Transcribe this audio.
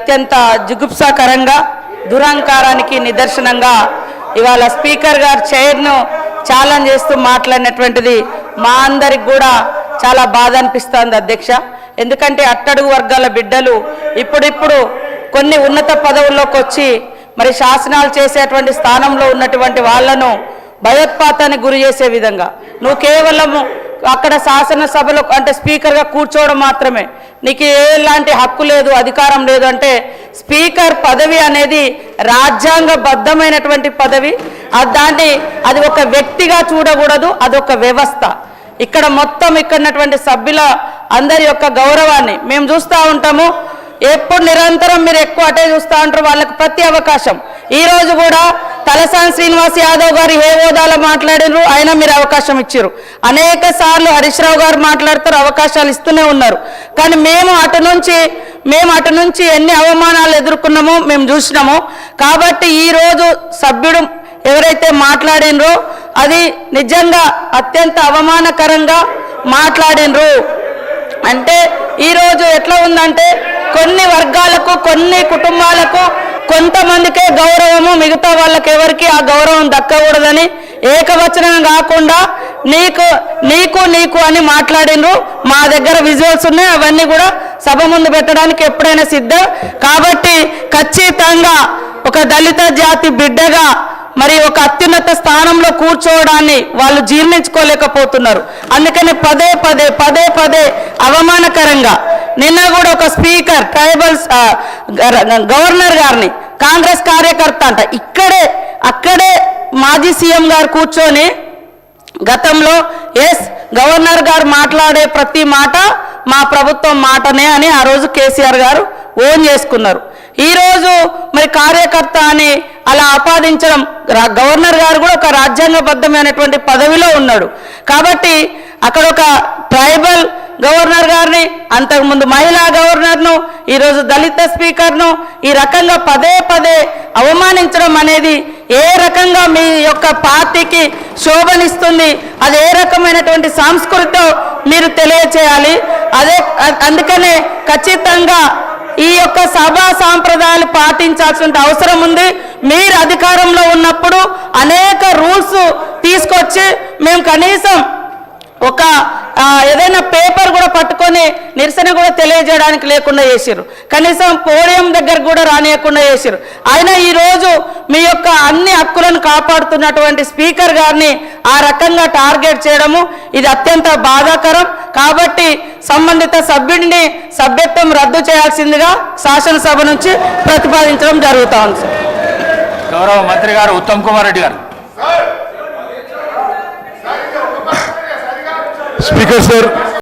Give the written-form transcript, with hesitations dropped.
అత్యంత జుగుప్సాకరంగా దురహంకారానికి నిదర్శనంగా ఇవాళ స్పీకర్ గారు చైర్ను ఛాలెంజ్ చేస్తూ మాట్లాడినటువంటిది మా అందరికి కూడా చాలా బాధ అనిపిస్తుంది అధ్యక్ష. ఎందుకంటే అట్టడుగు వర్గాల బిడ్డలు ఇప్పుడిప్పుడు కొన్ని ఉన్నత పదవుల్లోకి వచ్చి మరి శాసనాలు చేసేటువంటి స్థానంలో ఉన్నటువంటి వాళ్ళను భయోత్పాతానికి గురి చేసే విధంగా నువ్వు కేవలము అక్కడ శాసనసభలో అంటే స్పీకర్గా కూర్చోవడం మాత్రమే, నీకు ఎలాంటి హక్కు లేదు, అధికారం లేదు. అంటే స్పీకర్ పదవి అనేది రాజ్యాంగబద్ధమైనటువంటి పదవి. అది ఒక వ్యక్తిగా చూడకూడదు, అదొక వ్యవస్థ. ఇక్కడ మొత్తం ఇక్కడటువంటి సభ్యుల అందరి యొక్క గౌరవాన్ని మేము చూస్తూ ఉంటాము. ఎప్పుడు నిరంతరం మీరు ఎక్కువ అటే చూస్తూ ఉంటారు, వాళ్ళకి ప్రతి అవకాశం. ఈరోజు కూడా తలసాని శ్రీనివాస్ యాదవ్ గారు ఏ హోదాలో మాట్లాడారు, అయినా మీరు అవకాశం ఇచ్చారు. అనేక సార్లు హరీష్ రావు గారు మాట్లాడుతారు, అవకాశాలు ఇస్తూనే ఉన్నారు. కానీ మేము అటు నుంచి ఎన్ని అవమానాలు ఎదుర్కొన్నామో మేము చూసినాము. కాబట్టి ఈరోజు సభ్యుడు ఎవరైతే మాట్లాడినరో అది నిజంగా అత్యంత అవమానకరంగా మాట్లాడినరు. అంటే ఈరోజు ఎట్లా ఉందంటే కొన్ని వర్గాలకు కొన్ని కుటుంబాలకు కొంతమందికే గౌరవము, మిగతా వాళ్ళకి ఎవరికి ఆ గౌరవం దక్కకూడదని ఏకవచనం కాకుండా నీకు అని మాట్లాడినరు. మా దగ్గర విజువల్స్ ఉన్నాయి, అవన్నీ కూడా సభ ముందు పెట్టడానికి ఎప్పుడైనా సిద్ధం. కాబట్టి ఖచ్చితంగా ఒక దళిత జాతి బిడ్డగా మరి ఒక అత్యున్నత స్థానంలో కూర్చోవడాన్ని వాళ్ళు జీర్ణించుకోలేకపోతున్నారు. అందుకని పదే పదే అవమానకరంగా నిన్న కూడా ఒక స్పీకర్ ట్రైబల్స్ గవర్నర్ గారిని కాంగ్రెస్ కార్యకర్త అంట అక్కడే మాజీ సీఎం గారు కూర్చొని గతంలో గవర్నర్ గారు మాట్లాడే ప్రతి మాట మా ప్రభుత్వం మాటనే అని ఆ రోజు కేసీఆర్ గారు ఓన్ చేసుకున్నారు. ఈరోజు మరి కార్యకర్త అని అలా ఆపాదించడం, గవర్నర్ గారు కూడా ఒక రాజ్యాంగబద్ధమైనటువంటి పదవిలో ఉన్నాడు. కాబట్టి అక్కడ ఒక ట్రైబల్ గవర్నర్ గారిని, అంతకుముందు మహిళా గవర్నర్ను, ఈరోజు దళిత స్పీకర్ను ఈ రకంగా పదే అవమానించడం అనేది ఏ రకంగా మీ యొక్క పార్టీకి శోభనిస్తుంది, అది ఏ రకమైనటువంటి సంస్కృతితో మీరు తెలియచేయాలి. అందుకనే ఖచ్చితంగా ఈ యొక్క సభా సాంప్రదాయాలు పాటించాల్సిన అవసరం ఉంది. మీరు అధికారంలో ఉన్నప్పుడు అనేక రూల్స్ తీసుకొచ్చి మేము కనీసం ఒక ఏదైనా పేపర్ కూడా పట్టుకొని నిరసన కూడా తెలియజేయడానికి లేకుండా చేశారు. కనీసం పోడియం దగ్గర కూడా రానియకుండా చేశారు. అయినా ఈరోజు మీ యొక్క అన్ని హక్కులను కాపాడుతున్నటువంటి స్పీకర్ గారిని ఆ రకంగా టార్గెట్ చేయడము ఇది అత్యంత బాధాకరం. కాబట్టి సంబంధిత సభ్యుడిని సభ్యత్వం రద్దు చేయాల్సిందిగా శాసనసభ నుంచి ప్రతిపాదించడం జరుగుతూ ఉంది. గౌరవ మంత్రి గారు ఉత్తమ్ కుమార్ రెడ్డి గారు. Speaker sir